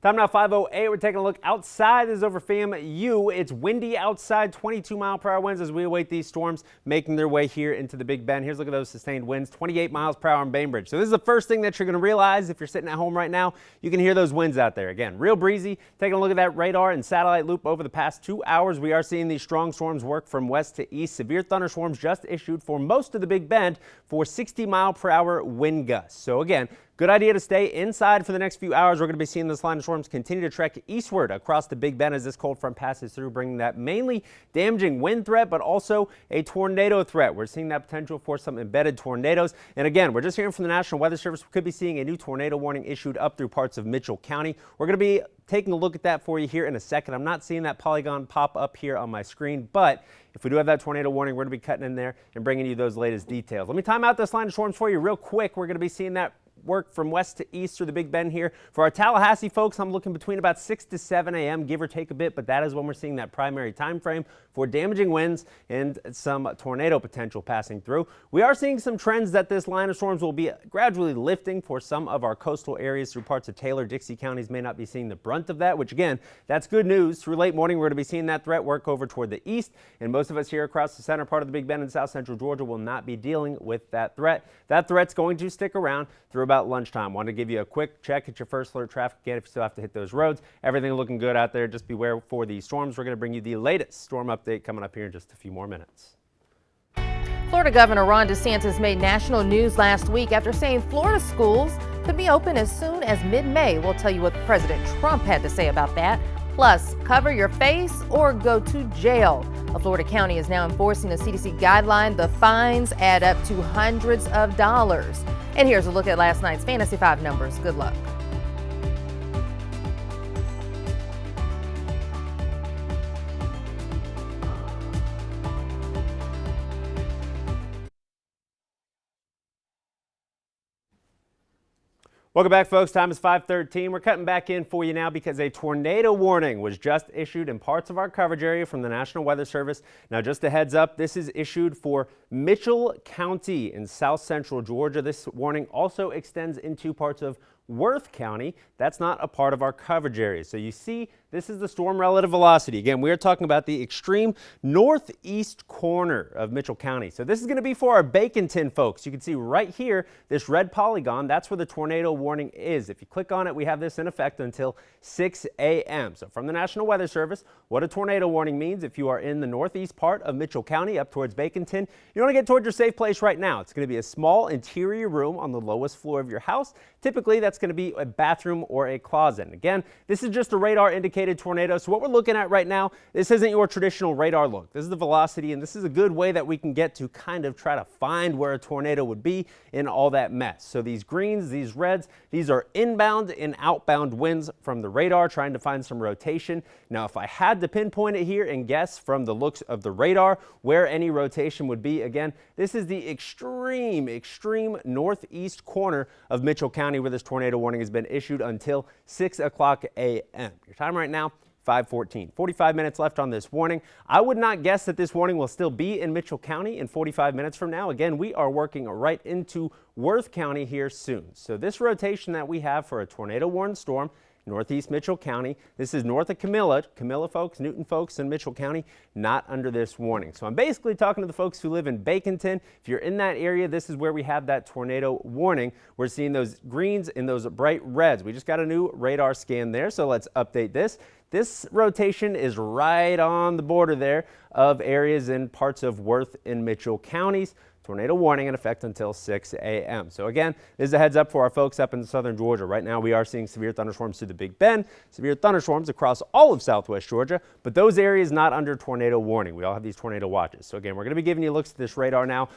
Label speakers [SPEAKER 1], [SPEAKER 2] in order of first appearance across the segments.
[SPEAKER 1] Time now 5:08. We're taking a look outside. This is over FAMU. It's windy outside, 22-mile-per-hour winds as we await these storms making their way here into the Big Bend. Here's a look at those sustained winds, 28 miles per hour in Bainbridge. So this is the first thing that you're going to realize if you're sitting at home right now. You can hear those winds out there. Again, real breezy. Taking a look at that radar and satellite loop over the past 2 hours, we are seeing these strong storms work from west to east. Severe thunderstorms just issued for most of the Big Bend for 60-mile-per-hour wind gusts. So again, good idea to stay inside for the next few hours. We're going to be seeing this line of storms continue to trek eastward across the Big Bend as this cold front passes through, bringing that mainly damaging wind threat, but also a tornado threat. We're seeing that potential for some embedded tornadoes. And again, we're just hearing from the National Weather Service. We could be seeing a new tornado warning issued up through parts of Mitchell County. We're going to be taking a look at that for you here in a second. I'm not seeing that polygon pop up here on my screen, but if we do have that tornado warning, we're going to be cutting in there and bringing you those latest details. Let me time out this line of storms for you real quick. We're going to be seeing that work from west to east through the Big Bend here. For our Tallahassee folks, I'm looking between about 6 to 7 a.m., give or take a bit, but that is when we're seeing that primary time frame for damaging winds and some tornado potential passing through. We are seeing some trends that this line of storms will be gradually lifting for some of our coastal areas through parts of Taylor, Dixie counties may not be seeing the brunt of that, which again, that's good news. Through late morning, we're going to be seeing that threat work over toward the east, and most of us here across the center part of the Big Bend in south central Georgia will not be dealing with that threat. That threat's going to stick around through about lunchtime. Wanted to give you a quick check at your first alert traffic again if you still have to hit those roads. Everything looking good out there. Just beware for these storms. We're going to bring you the latest storm update coming up here in just a few more minutes.
[SPEAKER 2] Florida Governor Ron DeSantis made national news last week after saying Florida schools could be open as soon as mid-May. We'll tell you what President Trump had to say about that. Plus, cover your face or go to jail. A Florida county is now enforcing a CDC guideline. The fines add up to hundreds of dollars. And here's a look at last night's Fantasy 5 numbers. Good luck.
[SPEAKER 1] Welcome back, folks. Time is 5:13. We're cutting back in for you now because a tornado warning was just issued in parts of our coverage area from the National Weather Service. Now, just a heads up, this is issued for Mitchell County in south central Georgia. This warning also extends into parts of Worth County. That's not a part of our coverage area. So you see, this is the storm relative velocity. Again, we are talking about the extreme northeast corner of Mitchell County. So this is going to be for our Baconton folks. You can see right here, this red polygon, that's where the tornado warning is. If you click on it, we have this in effect until 6 a.m. So from the National Weather Service, what a tornado warning means, if you are in the northeast part of Mitchell County up towards Baconton, you want to get towards your safe place right now. It's going to be a small interior room on the lowest floor of your house. Typically, that's going to be a bathroom or a closet. And again, this is just a radar indicated tornado. So what we're looking at right now, this isn't your traditional radar look. This is the velocity, and this is a good way that we can get to kind of try to find where a tornado would be in all that mess. So these greens, these reds, these are inbound and outbound winds from the radar, trying to find some rotation. Now, if I had to pinpoint it here and guess from the looks of the radar where any rotation would be, again, this is the extreme northeast corner of Mitchell County where this tornado warning has been issued until 6 o'clock a.m. Your time right now, 5:14. 45 minutes left on this warning. I would not guess that this warning will still be in Mitchell County in 45 minutes from now. Again, we are working right into Worth County here soon. So this rotation that we have for a tornado warned storm, northeast Mitchell County. This is north of Camilla folks, Newton folks in Mitchell County, not under this warning. So I'm basically talking to the folks who live in Baconton. If you're in that area, this is where we have that tornado warning. We're seeing those greens and those bright reds. We just got a new radar scan there, so let's update this. This rotation is right on the border there of areas in parts of Worth and Mitchell counties. Tornado warning in effect until 6 a.m. So again, this is a heads up for our folks up in southern Georgia. Right now we are seeing severe thunderstorms through the Big Bend, severe thunderstorms across all of southwest Georgia, but those areas not under tornado warning. We all have these tornado watches. So again, we're going to be giving you looks at this radar now.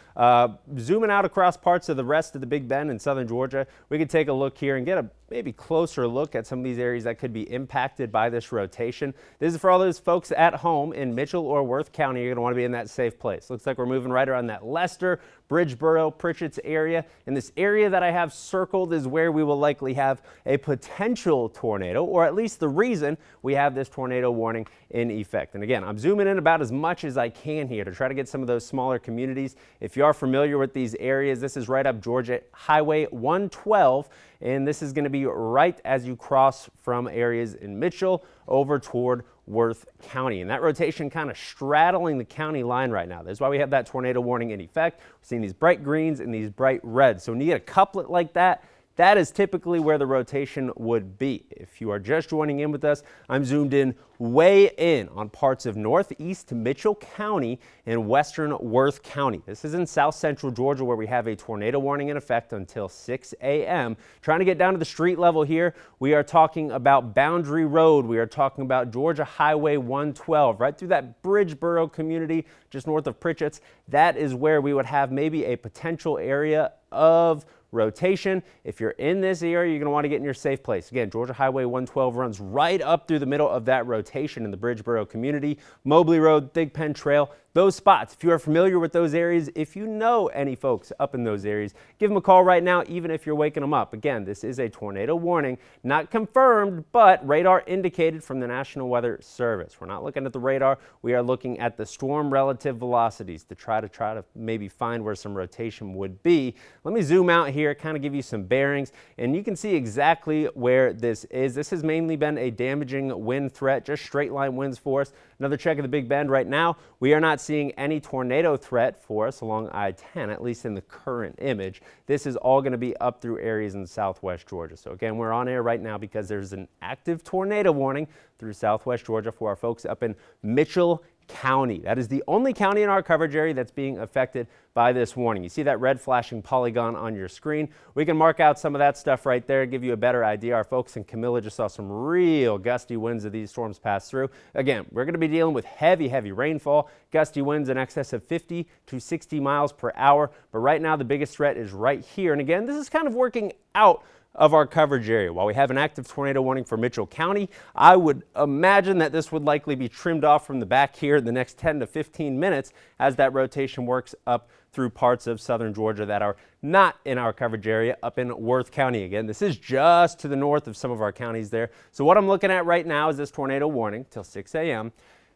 [SPEAKER 1] Zooming out across parts of the rest of the Big Bend in southern Georgia, we could take a look here and get a maybe closer look at some of these areas that could be impacted by this rotation. This is for all those folks at home in Mitchell or Worth County. You're going to want to be in that safe place. Looks like we're moving right around that Lester, Bridgeboro, Pritchett's area. And this area that I have circled is where we will likely have a potential tornado, or at least the reason we have this tornado warning in effect. And again, I'm zooming in about as much as I can here to try to get some of those smaller communities. If you are familiar with these areas, this is right up Georgia Highway 112, and this is going to be right as you cross from areas in Mitchell over toward Worth County, and that rotation kind of straddling the county line right now. That's why we have that tornado warning in effect. We're seeing these bright greens and these bright reds. So when you get a couplet like that, that is typically where the rotation would be. If you are just joining in with us, I'm zoomed in way in on parts of northeast Mitchell County and western Worth County. This is in south central Georgia where we have a tornado warning in effect until 6 a.m. Trying to get down to the street level here, we are talking about Boundary Road. We are talking about Georgia Highway 112, right through that Bridgeboro community just north of Pritchett's. That is where we would have maybe a potential area of rotation. If you're in this area, you're going to want to get in your safe place. Again, Georgia Highway 112 runs right up through the middle of that rotation in the Bridgeboro community. Mobley Road, Thigpen Trail, those spots. If you are familiar with those areas, if you know any folks up in those areas, give them a call right now, even if you're waking them up. Again, this is a tornado warning, not confirmed, but radar indicated from the National Weather Service. We're not looking at the radar. We are looking at the storm relative velocities to try to maybe find where some rotation would be. Let me zoom out here, kind of give you some bearings, and you can see exactly where this is. This has mainly been a damaging wind threat, just straight line winds for us. Another check of the Big Bend right now. We are not seeing any tornado threat for us along I-10, at least in the current image. This is all going to be up through areas in southwest Georgia. So again, we're on air right now because there's an active tornado warning through southwest Georgia for our folks up in Mitchell County. That is the only county in our coverage area that's being affected by this warning. You see that red flashing polygon on your screen. We can mark out some of that stuff right there, give you a better idea. Our folks in Camilla just saw some real gusty winds as these storms pass through. Again, we're going to be dealing with heavy rainfall, gusty winds in excess of 50 to 60 miles per hour. But right now, the biggest threat is right here. And again, this is kind of working out of our coverage area. While we have an active tornado warning for Mitchell County, I would imagine that this would likely be trimmed off from the back here in the next 10 to 15 minutes as that rotation works up through parts of southern Georgia that are not in our coverage area up in Worth County. Again, this is just to the north of some of our counties there. So what I'm looking at right now is this tornado warning till 6 a.m.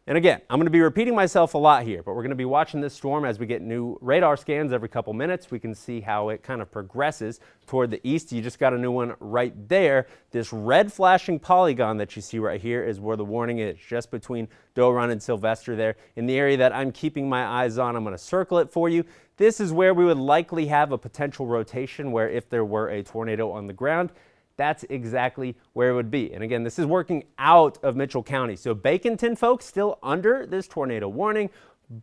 [SPEAKER 1] And again, I'm going to be repeating myself a lot here, but we're going to be watching this storm as we get new radar scans every couple minutes. We can see how it kind of progresses toward the east. You just got a new one right there. This red flashing polygon that you see right here is where the warning is, just between Doe Run and Sylvester there. In the area that I'm keeping my eyes on, I'm going to circle it for you. This is where we would likely have a potential rotation where if there were a tornado on the ground, that's exactly where it would be. And again, this is working out of Mitchell County. So Baconton folks still under this tornado warning,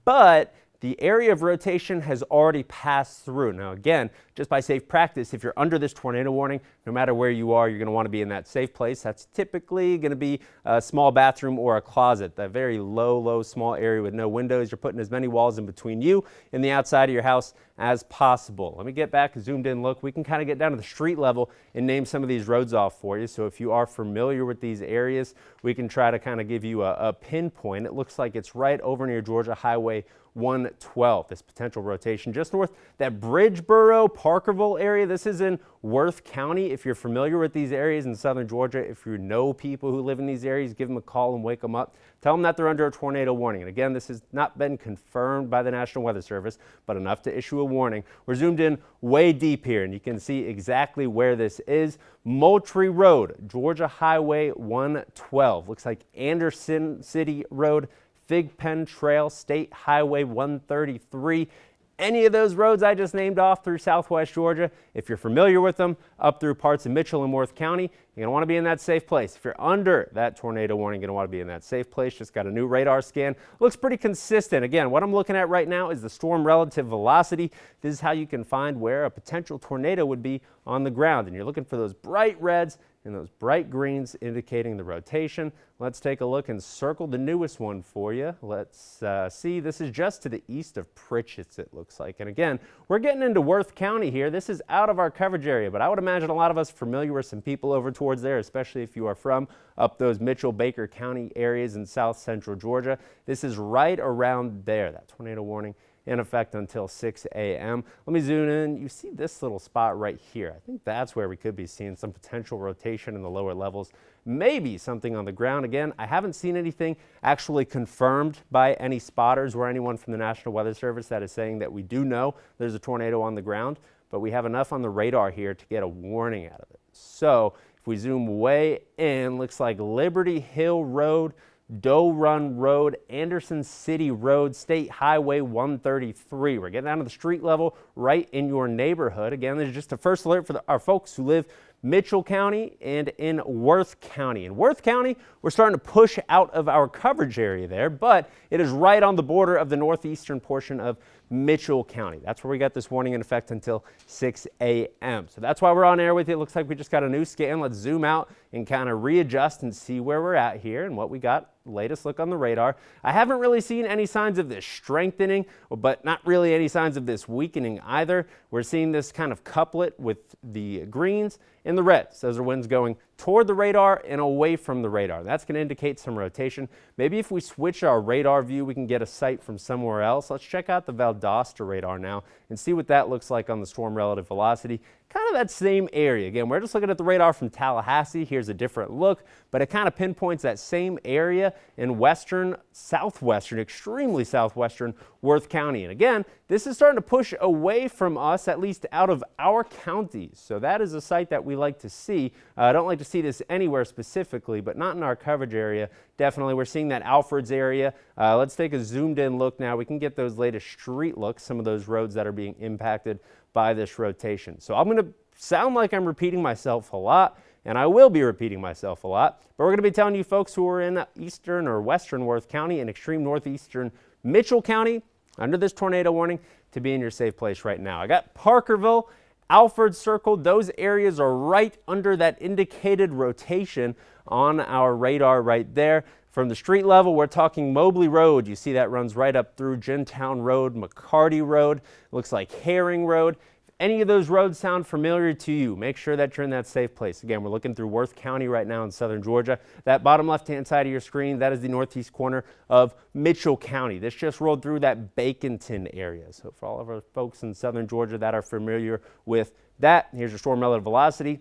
[SPEAKER 1] but the area of rotation has already passed through. Now again, just by safe practice, if you're under this tornado warning, no matter where you are, you're going to want to be in that safe place. That's typically going to be a small bathroom or a closet, that very low, small area with no windows. You're putting as many walls in between you and the outside of your house as possible. Let me get back a zoomed in look. We can kind of get down to the street level and name some of these roads off for you. So if you are familiar with these areas, we can try to kind of give you a pinpoint. It looks like it's right over near Georgia Highway 112, this potential rotation just north that Bridgeboro, Parkerville area. This is in Worth County. If you're familiar with these areas in southern Georgia, if you know people who live in these areas, give them a call and wake them up. Tell them that they're under a tornado warning. And again, this has not been confirmed by the National Weather Service, but enough to issue a warning. We're zoomed in way deep here, and you can see exactly where this is. Moultrie Road, Georgia Highway 112. Looks like Anderson City Road, Thigpen Trail, State Highway 133. Any of those roads I just named off through southwest Georgia, if you're familiar with them, up through parts of Mitchell and Worth County, you're going to want to be in that safe place. If you're under that tornado warning, you're going to want to be in that safe place. Just got a new radar scan. Looks pretty consistent. Again, what I'm looking at right now is the storm relative velocity. This is how you can find where a potential tornado would be on the ground. And you're looking for those bright reds and those bright greens indicating the rotation. Let's take a look and circle the newest one for you. Let's see. This is just to the east of Pritchett's, it looks like. And again, we're getting into Worth County here. This is out of our coverage area, but I would imagine a lot of us familiar with some people over towards there, especially if you are from up those Mitchell, Baker County areas in south central Georgia. This is right around there, that tornado warning in effect until 6 a.m. Let me zoom in. You see this little spot right here. I think that's where we could be seeing some potential rotation in the lower levels. Maybe something on the ground. Again, I haven't seen anything actually confirmed by any spotters or anyone from the National Weather Service that is saying that we do know there's a tornado on the ground, but we have enough on the radar here to get a warning out of it. So if we zoom way in, looks like Liberty Hill Road, Doe Run Road, Anderson City Road, State Highway 133. We're getting down to the street level right in your neighborhood. Again, this is just a first alert for our folks who live Mitchell County and in Worth County. In Worth County, we're starting to push out of our coverage area there, but it is right on the border of the northeastern portion of Mitchell County. That's where we got this warning in effect until 6 a.m. So that's why we're on air with you. It looks like we just got a new scan. Let's zoom out and kind of readjust and see where we're at here and what we got. Latest look on the radar. I haven't really seen any signs of this strengthening, but not really any signs of this weakening either. We're seeing this kind of couplet with the greens and the reds. Those are winds going toward the radar and away from the radar. That's going to indicate some rotation. Maybe if we switch our radar view, we can get a sight from somewhere else. Let's check out the Valdosta radar now and see what that looks like on the storm relative velocity. Kind of that same area. Again, we're just looking at the radar from Tallahassee. Here's a different look, but it kind of pinpoints that same area in western, southwestern, extremely southwestern Worth County. And again, this is starting to push away from us, at least out of our counties. So that is a site that we like to see. I don't like to see this anywhere specifically, but not in our coverage area. Definitely, we're seeing that Alfred's area. Let's take a zoomed in look now. We can get those latest street looks, some of those roads that are being impacted by this rotation. So I'm going to sound like I'm repeating myself a lot, and I will be repeating myself a lot, but we're going to be telling you folks who are in eastern or western Worth County and extreme northeastern Mitchell County under this tornado warning to be in your safe place right now. I got Parkerville, Alfred Circle. Those areas are right under that indicated rotation on our radar right there. From the street level, we're talking Mobley Road. You see that runs right up through Gintown Road, McCarty Road. Looks like Herring Road. If any of those roads sound familiar to you, make sure that you're in that safe place. Again, we're looking through Worth County right now in southern Georgia. That bottom left-hand side of your screen, that is the northeast corner of Mitchell County. This just rolled through that Baconton area. So for all of our folks in southern Georgia that are familiar with that, here's your storm relative velocity.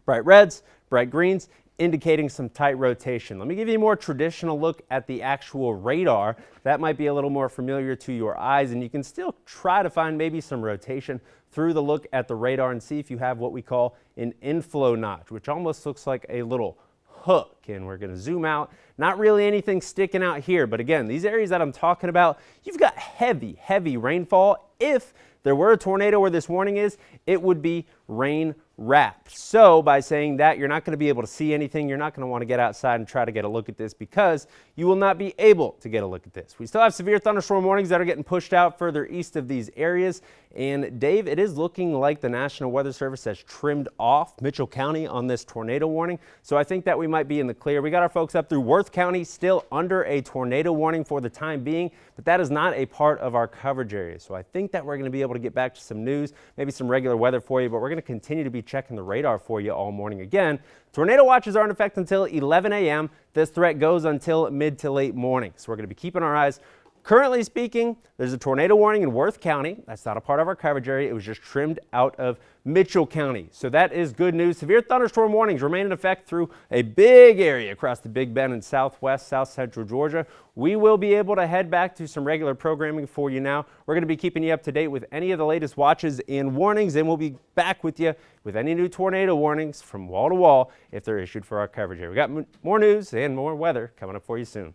[SPEAKER 1] Bright reds, bright greens, indicating some tight rotation. Let me give you a more traditional look at the actual radar. That might be a little more familiar to your eyes, and you can still try to find maybe some rotation through the look at the radar and see if you have what we call an inflow notch, which almost looks like a little hook. And we're going to zoom out. Not really anything sticking out here, but again, these areas that I'm talking about, you've got heavy rainfall. If there were a tornado where this warning is, it would be rain wrapped. So by saying that, you're not going to be able to see anything. You're not going to want to get outside and try to get a look at this because you will not be able to get a look at this. We still have severe thunderstorm warnings that are getting pushed out further east of these areas. And Dave, it is looking like the National Weather Service has trimmed off Mitchell County on this tornado warning. So I think that we might be in the clear. We got our folks up through Worth County still under a tornado warning for the time being, but that is not a part of our coverage area. So I think that we're going to be able to get back to some news, maybe some regular weather for you, but we're going to continue to be checking the radar for you all morning. Again, tornado watches are in effect until 11 a.m. This threat goes until mid to late morning. So we're going to be keeping our eyes. Currently speaking, there's a tornado warning in Worth County. That's not a part of our coverage area. It was just trimmed out of Mitchell County. So that is good news. Severe thunderstorm warnings remain in effect through a big area across the Big Bend in southwest, south central Georgia. We will be able to head back to some regular programming for you now. We're going to be keeping you up to date with any of the latest watches and warnings, and we'll be back with you with any new tornado warnings from wall to wall if they're issued for our coverage area. We got more news and more weather coming up for you soon.